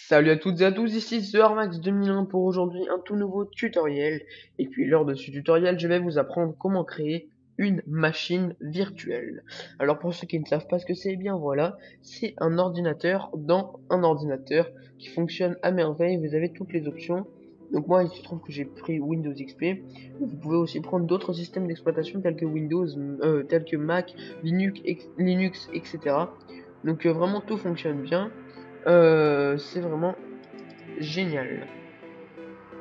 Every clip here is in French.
Salut à toutes et à tous, ici The Armax 2001 pour aujourd'hui un tout nouveau tutoriel. Et puis lors de ce tutoriel, je vais vous apprendre comment créer une machine virtuelle. Alors pour ceux qui ne savent pas ce que c'est, eh bien voilà, c'est un ordinateur dans un ordinateur qui fonctionne à merveille, vous avez toutes les options. Donc moi il se trouve que j'ai pris Windows XP, vous pouvez aussi prendre d'autres systèmes d'exploitation tels que Windows, tels que Mac, Linux, etc. Donc vraiment tout fonctionne bien. C'est vraiment génial.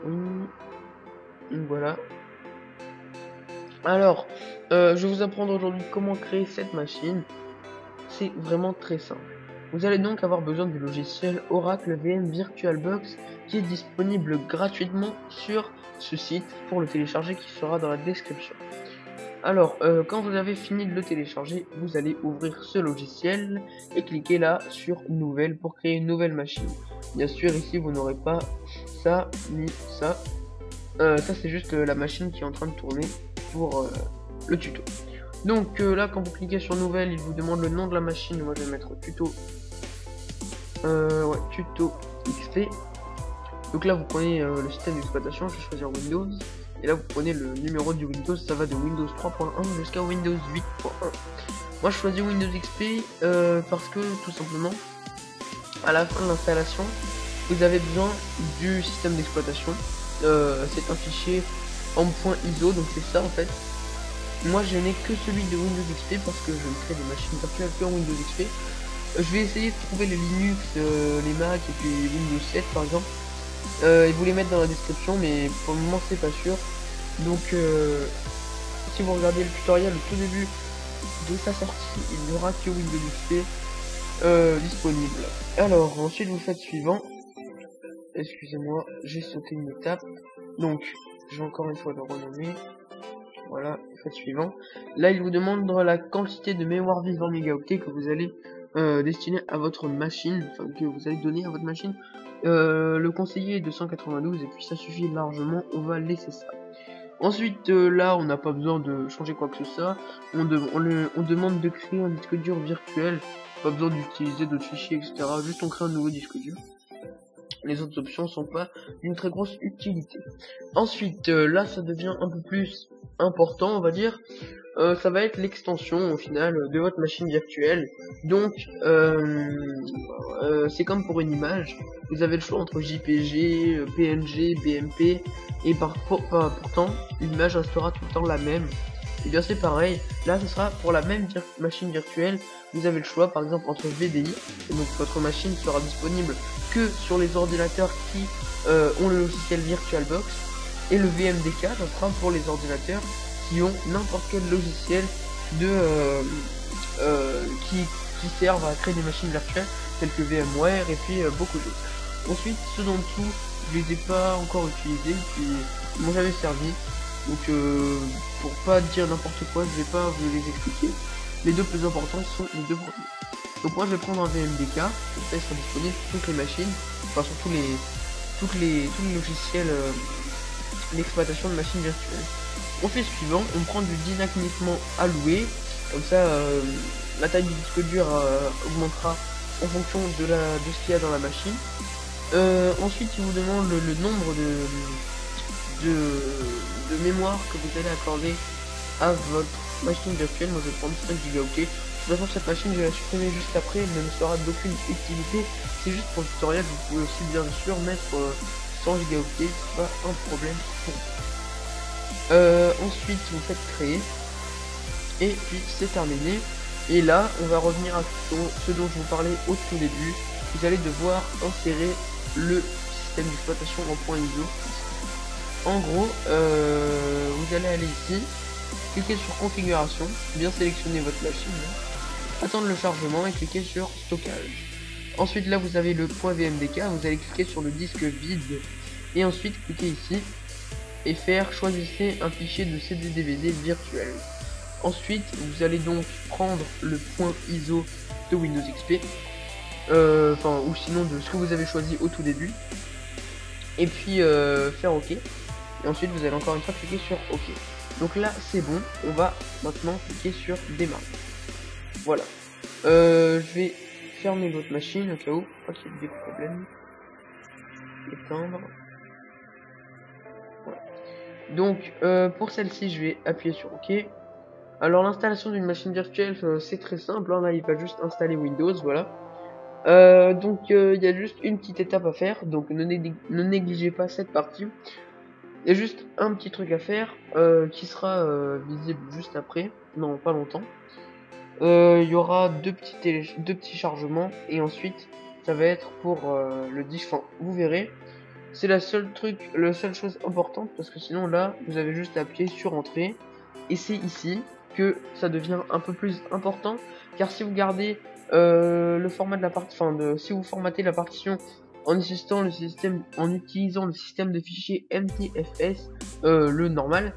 Oui, donc voilà. Alors, je vais vous apprendre aujourd'hui comment créer cette machine. C'est vraiment très simple. Vous allez donc avoir besoin du logiciel Oracle VM VirtualBox qui est disponible gratuitement sur ce site pour le télécharger qui sera dans la description. Alors, quand vous avez fini de le télécharger, vous allez ouvrir ce logiciel et cliquer là sur Nouvelle pour créer une nouvelle machine. Bien sûr, ici, vous n'aurez pas ça ni ça. Ça, c'est juste la machine qui est en train de tourner pour le tuto. Donc là, quand vous cliquez sur Nouvelle, il vous demande le nom de la machine. Moi, je vais mettre tuto. Ouais, tuto XP. Donc là, vous prenez le système d'exploitation. Je vais choisir Windows. Et là, vous prenez le numéro du Windows, ça va de Windows 3.1 jusqu'à Windows 8.1. Moi, je choisis Windows XP parce que, tout simplement, à la fin de l'installation, vous avez besoin du système d'exploitation. C'est un fichier en .iso, donc c'est ça en fait. Moi, je n'ai que celui de Windows XP parce que je me crée des machines virtuelles que en Windows XP. Je vais essayer de trouver les Linux, les Mac et puis Windows 7 par exemple. Et vous les mettre dans la description, mais pour le moment c'est pas sûr. Donc si vous regardez le tutoriel au tout début de sa sortie, il n'y aura que Windows XP disponible. Alors ensuite vous faites suivant. Excusez-moi, j'ai sauté une étape. Donc je vais encore une fois le renommer. Voilà, faites suivant. Là il vous demande la quantité de mémoire vive en mégaoctets que vous allez destiner à votre machine, enfin que vous allez donner à votre machine. Le conseiller est de 192 et puis ça suffit largement, on va laisser ça. Ensuite là on n'a pas besoin de changer quoi que ce soit, on demande de créer un disque dur virtuel, pas besoin d'utiliser d'autres fichiers etc, juste on crée un nouveau disque dur. Les autres options sont pas d'une très grosse utilité. Ensuite là ça devient un peu plus important on va dire. Ça va être l'extension au final de votre machine virtuelle. Donc c'est comme pour une image, vous avez le choix entre JPG, PNG, BMP, et pourtant l'image restera tout le temps la même. Et bien c'est pareil, là ce sera pour la même machine virtuelle, vous avez le choix par exemple entre VDI, et donc votre machine sera disponible que sur les ordinateurs qui ont le logiciel VirtualBox, et le VMDK, ça sera pour les ordinateurs qui ont n'importe quel logiciel de qui servent à créer des machines virtuelles telles que VMware et puis beaucoup d'autres. Ensuite ceux d'en dessous je les ai pas encore utilisés puis ils m'ont jamais servi, donc pour pas dire n'importe quoi je vais pas vous les expliquer. Les deux plus importants sont les deux premiers. Donc moi je vais prendre un VMDK, comme ça il sera disponible sur toutes les machines, enfin sur tous les logiciels d'exploitation de machines virtuelles. On fait suivant, on prend du dynamiquement alloué, comme ça la taille du disque dur augmentera en fonction de ce qu'il y a dans la machine. Ensuite il vous demande le nombre de mémoire que vous allez accorder à votre machine virtuelle. Moi je vais prendre 5 gigaoctets. De toute façon cette machine je vais la supprimer juste après, elle ne sera d'aucune utilité, c'est juste pour le tutoriel. Vous pouvez aussi bien sûr mettre 100 gigaoctets, c'est pas un problème pour vous. Ensuite vous faites créer et puis c'est terminé. Et là on va revenir à ce dont je vous parlais au tout début. Vous allez devoir insérer le système d'exploitation en .iso. En gros vous allez aller ici, cliquer sur configuration, bien sélectionner votre machine, attendre le chargement et cliquer sur stockage. Ensuite là vous avez le .vmdk, vous allez cliquer sur le disque vide et ensuite cliquer ici et choisissez un fichier de CD-DVD virtuel. Ensuite vous allez donc prendre le .iso de Windows XP, ou sinon de ce que vous avez choisi au tout début, et puis faire OK. Et ensuite vous allez encore une fois cliquer sur OK. Donc là c'est bon, on va maintenant cliquer sur démarrer. Voilà. Je vais fermer votre machine au cas où, pas qu'il y ait des problèmes. éteindre. Voilà. Donc pour celle-ci, je vais appuyer sur OK. Alors l'installation d'une machine virtuelle, c'est très simple, hein, là il va juste installer Windows, voilà. Donc il y a juste une petite étape à faire, donc ne négligez pas cette partie. Il y a juste un petit truc à faire qui sera visible juste après, non pas longtemps. Il y aura deux petits chargements et ensuite ça va être pour le disque. Enfin, vous verrez, c'est la seule chose importante parce que sinon là vous avez juste à appuyer sur entrée et c'est ici que ça devient un peu plus important, car si vous gardez le format de la partie, si vous formatez la partition en utilisant le système de fichiers NTFS, le normal,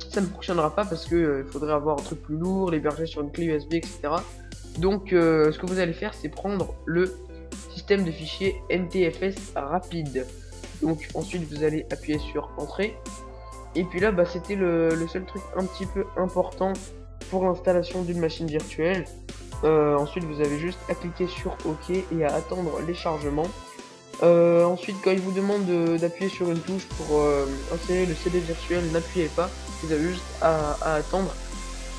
ça ne fonctionnera pas parce que il faudrait avoir un truc plus lourd, l'héberger sur une clé USB, etc. Donc ce que vous allez faire, c'est prendre le système de fichiers NTFS rapide. Donc ensuite vous allez appuyer sur entrée. Et puis là, bah, c'était le seul truc un petit peu important pour l'installation d'une machine virtuelle. Ensuite, vous avez juste à cliquer sur OK et à attendre les chargements. Ensuite, quand il vous demande d'appuyer sur une touche pour insérer le CD virtuel, n'appuyez pas. Vous avez juste à attendre.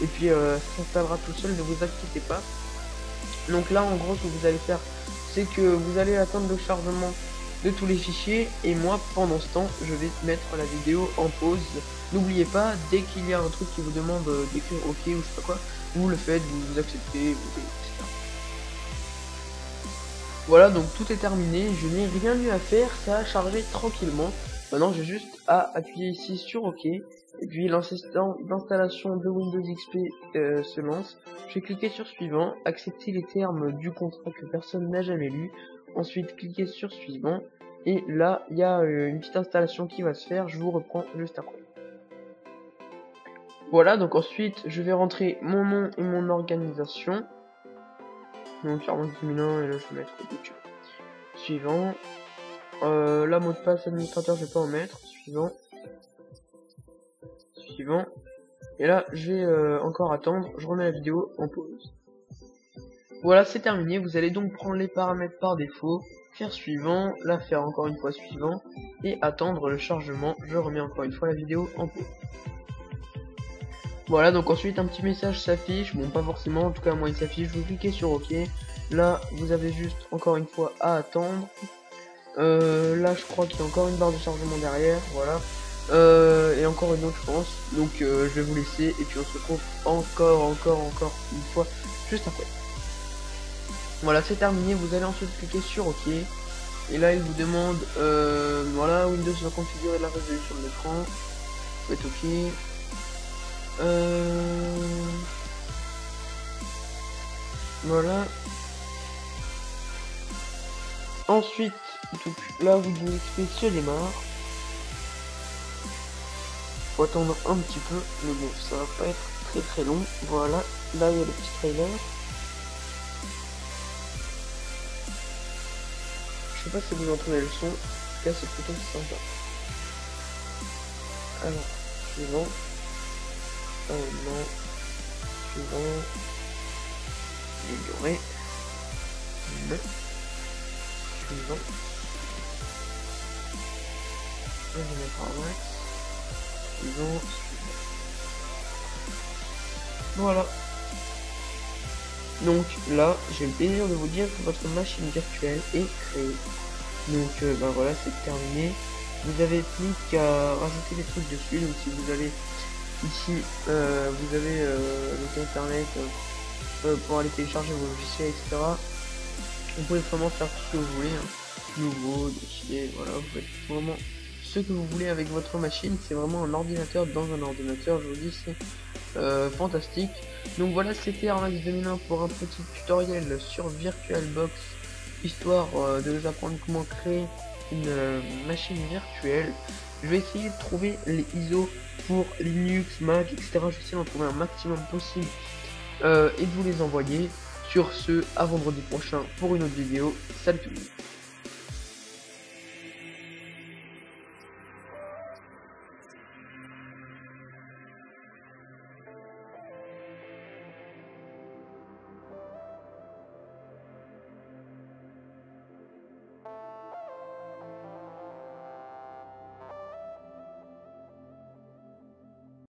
Et puis, ça s'installera tout seul, ne vous inquiétez pas. Donc là, en gros, ce que vous allez faire, c'est que vous allez attendre le chargement de tous les fichiers et moi pendant ce temps je vais mettre la vidéo en pause. N'oubliez pas, dès qu'il y a un truc qui vous demande d'écrire OK ou je sais pas quoi, vous le faites, vous acceptez, etc. Voilà, donc tout est terminé, je n'ai rien eu à faire, ça a chargé tranquillement. Maintenant j'ai juste à appuyer ici sur OK et puis l'installation de Windows XP se lance. Je vais cliquer sur suivant, accepter les termes du contrat que personne n'a jamais lu. Ensuite, cliquez sur suivant. Et là, il y a une petite installation qui va se faire. Je vous reprends juste après. Voilà, donc ensuite, je vais rentrer mon nom et mon organisation. Donc, 40 et là, je vais mettre YouTube. Suivant. Là, mot de passe administrateur, je vais pas en mettre. Suivant. Suivant. Et là, je vais encore attendre. Je remets la vidéo en pause. Voilà, c'est terminé. Vous allez donc prendre les paramètres par défaut, faire suivant, la faire encore une fois suivant, et attendre le chargement. Je remets encore une fois la vidéo en pause. Voilà, donc ensuite un petit message s'affiche, bon pas forcément, en tout cas moi il s'affiche, vous cliquez sur OK. Là, vous avez juste encore une fois à attendre. Là, je crois qu'il y a encore une barre de chargement derrière, voilà. Et encore une autre, je pense. Donc je vais vous laisser, et puis on se retrouve encore une fois juste après. Voilà, c'est terminé, vous allez ensuite cliquer sur OK. Et là, il vous demande, voilà, Windows va configurer la résolution de l'écran. Vous faites OK. Voilà. Ensuite, donc, là, Windows XP se démarre. Faut attendre un petit peu, mais bon, ça va pas être très long. Voilà, là, il y a le petit trailer. Je sais pas si vous entendez le son, en tout cas c'est plutôt sympa. Alors, suivant. Non. Suivant. Ignorer. Non. Suivant. Je vais mettre en max. Suivant. Voilà. Donc là, j'ai le plaisir de vous dire que votre machine virtuelle est créée. Donc ben voilà, c'est terminé. Vous avez plus qu'à rajouter des trucs dessus. Donc si vous allez ici, vous avez le internet pour aller télécharger vos logiciels, etc. Vous pouvez vraiment faire tout ce que vous voulez, hein. Nouveau, dossier, voilà, vous faites vraiment ce que vous voulez avec votre machine. C'est vraiment un ordinateur dans un ordinateur, je vous dis, c'est fantastique. Donc voilà, c'était Armax 2001 pour un petit tutoriel sur VirtualBox, histoire de vous apprendre comment créer une machine virtuelle. Je vais essayer de trouver les ISO pour Linux, Mac, etc. Je vais essayer d'en trouver un maximum possible et de vous les envoyer. Sur ce, à vendredi prochain pour une autre vidéo. Salut tout le monde.